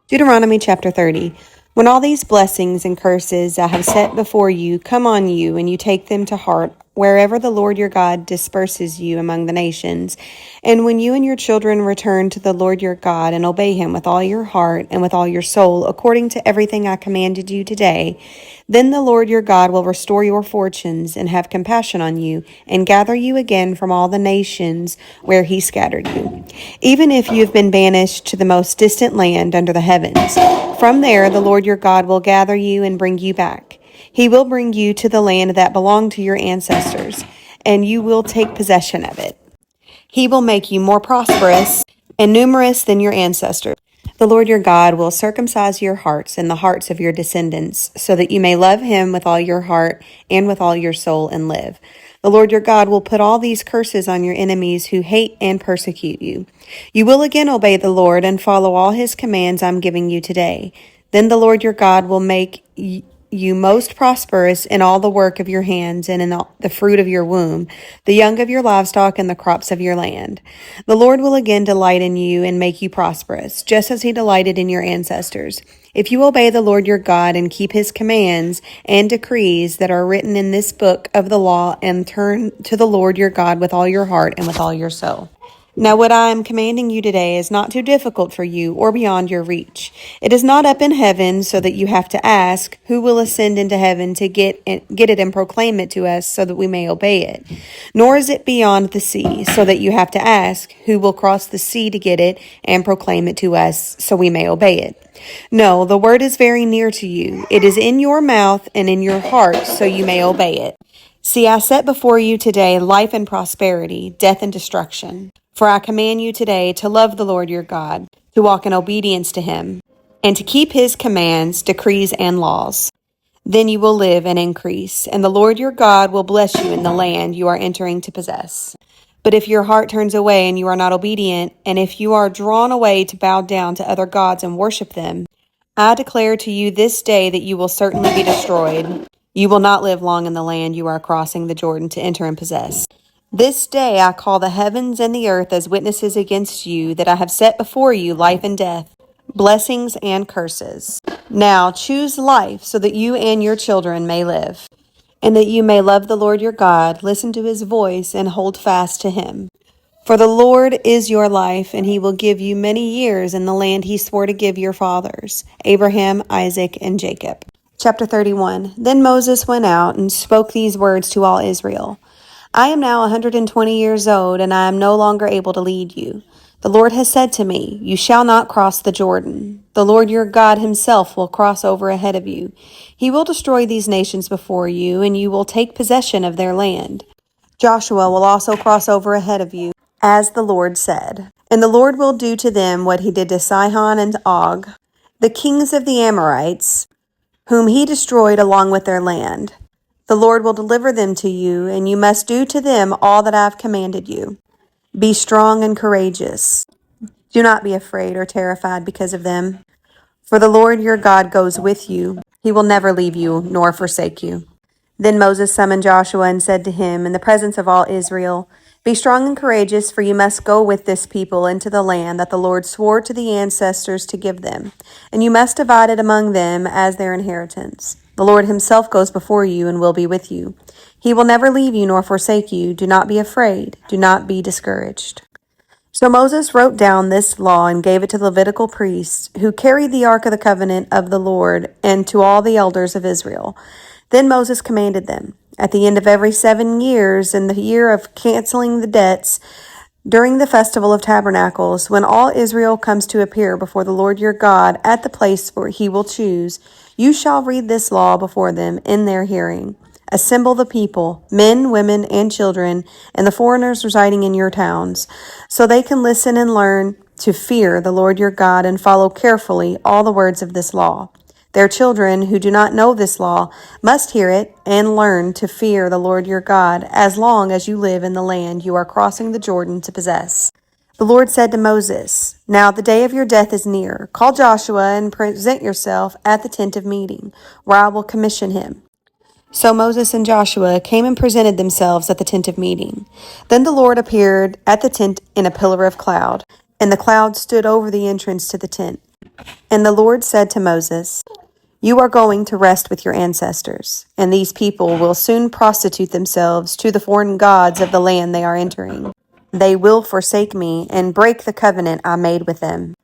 Deuteronomy chapter 30. When all these blessings and curses I have set before you come on you, and you take them to heart wherever the Lord your God disperses you among the nations, and when you and your children return to the Lord your God and obey him with all your heart and with all your soul, according to everything I commanded you today, then the Lord your God will restore your fortunes and have compassion on you, and gather you again from all the nations where he scattered you, even if you have been banished to the most distant land under the heavens. From there the Lord your God will gather you and bring you back. He will bring you to the land that belonged to your ancestors, and you will take possession of it. He will make you more prosperous and numerous than your ancestors. The Lord your God will circumcise your hearts and the hearts of your descendants, so that you may love him with all your heart and with all your soul and live. The Lord your God will put all these curses on your enemies who hate and persecute you. You will again obey the Lord and follow all his commands I'm giving you today. Then the Lord your God will make you most prosperous in all the work of your hands and in the fruit of your womb, the young of your livestock and the crops of your land. The Lord will again delight in you and make you prosperous, just as he delighted in your ancestors. If you obey the Lord your God and keep his commands and decrees that are written in this book of the law, and turn to the Lord your God with all your heart and with all your soul. Now what I am commanding you today is not too difficult for you or beyond your reach. It is not up in heaven so that you have to ask, who will ascend into heaven to get it and proclaim it to us so that we may obey it? Nor is it beyond the sea so that you have to ask, who will cross the sea to get it and proclaim it to us so we may obey it? No, the word is very near to you. It is in your mouth and in your heart so you may obey it. See, I set before you today life and prosperity, death and destruction. For I command you today to love the Lord your God, to walk in obedience to him, and to keep his commands, decrees, and laws. Then you will live and increase, and the Lord your God will bless you in the land you are entering to possess. But if your heart turns away and you are not obedient, and if you are drawn away to bow down to other gods and worship them, I declare to you this day that you will certainly be destroyed. You will not live long in the land you are crossing the Jordan to enter and possess. This day I call the heavens and the earth as witnesses against you, that I have set before you life and death, blessings and curses. Now choose life so that you and your children may live, and that you may love the Lord your God, listen to his voice, and hold fast to him. For the Lord is your life, and he will give you many years in the land he swore to give your fathers, Abraham, Isaac, and Jacob. Chapter 31. Then Moses went out and spoke these words to all Israel. I am now 120 years old, and I am no longer able to lead you. The Lord has said to me, you shall not cross the Jordan. The Lord your God himself will cross over ahead of you. He will destroy these nations before you, and you will take possession of their land. Joshua will also cross over ahead of you, as the Lord said. And the Lord will do to them what he did to Sihon and Og, the kings of the Amorites, whom he destroyed along with their land. The Lord will deliver them to you, and you must do to them all that I have commanded you. Be strong and courageous. Do not be afraid or terrified because of them, for the Lord your God goes with you. He will never leave you nor forsake you. Then Moses summoned Joshua and said to him in the presence of all Israel, be strong and courageous, for you must go with this people into the land that the Lord swore to the ancestors to give them, and you must divide it among them as their inheritance. The Lord himself goes before you and will be with you. He will never leave you nor forsake you. Do not be afraid. Do not be discouraged. So Moses wrote down this law and gave it to the Levitical priests, who carried the ark of the covenant of the Lord, and to all the elders of Israel. Then Moses commanded them, at the end of every 7 years, in the year of canceling the debts, during the festival of tabernacles, when all Israel comes to appear before the Lord your God at the place where he will choose, you shall read this law before them in their hearing. Assemble the people, men, women, and children, and the foreigners residing in your towns, so they can listen and learn to fear the Lord your God and follow carefully all the words of this law. Their children who do not know this law must hear it and learn to fear the Lord your God as long as you live in the land you are crossing the Jordan to possess. The Lord said to Moses, now the day of your death is near. Call Joshua and present yourself at the tent of meeting, where I will commission him. So Moses and Joshua came and presented themselves at the tent of meeting. Then the Lord appeared at the tent in a pillar of cloud, and the cloud stood over the entrance to the tent. And the Lord said to Moses, "You are going to rest with your ancestors, and these people will soon prostitute themselves to the foreign gods of the land they are entering. They will forsake me and break the covenant I made with them.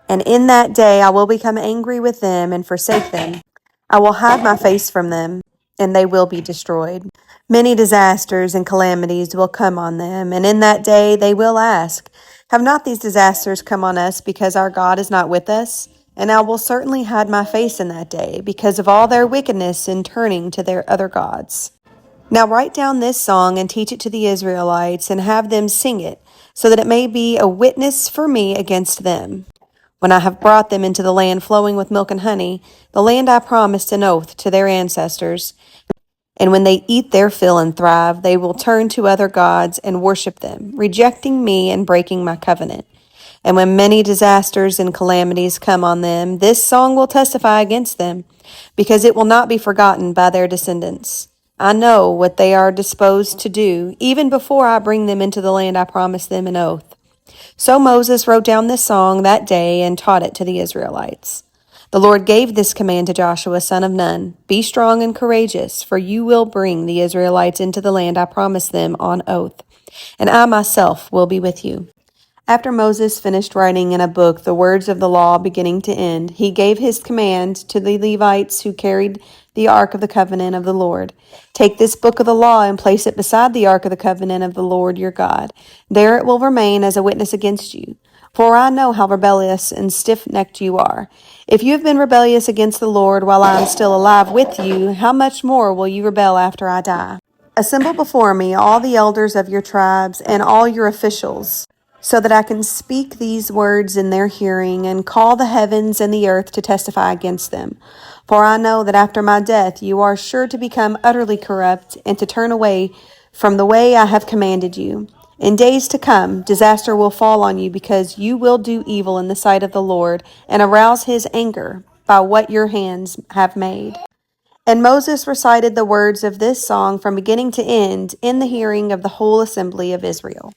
And in that day I will become angry with them and forsake them. I will hide my face from them, and they will be destroyed. Many disasters and calamities will come on them, and in that day they will ask, 'Have not these disasters come on us because our God is not with us?' And I will certainly hide my face in that day because of all their wickedness in turning to their other gods." Now write down this song and teach it to the Israelites, and have them sing it, so that it may be a witness for me against them. When I have brought them into the land flowing with milk and honey, the land I promised an oath to their ancestors, and when they eat their fill and thrive, they will turn to other gods and worship them, rejecting me and breaking my covenant. And when many disasters and calamities come on them, this song will testify against them, because it will not be forgotten by their descendants. I know what they are disposed to do, even before I bring them into the land I promised them an oath. So Moses wrote down this song that day and taught it to the Israelites. The Lord gave this command to Joshua, son of Nun: "Be strong and courageous, for you will bring the Israelites into the land I promised them on oath, and I myself will be with you." After Moses finished writing in a book the words of the law beginning to end, he gave his command to the Levites who carried the ark of the covenant of the Lord. "Take this book of the law and place it beside the ark of the covenant of the Lord your God. There it will remain as a witness against you. For I know how rebellious and stiff-necked you are. If you have been rebellious against the Lord while I am still alive with you, how much more will you rebel after I die? Assemble before me all the elders of your tribes and all your officials, so that I can speak these words in their hearing and call the heavens and the earth to testify against them. For I know that after my death you are sure to become utterly corrupt and to turn away from the way I have commanded you. In days to come, disaster will fall on you because you will do evil in the sight of the Lord and arouse his anger by what your hands have made." And Moses recited the words of this song from beginning to end in the hearing of the whole assembly of Israel.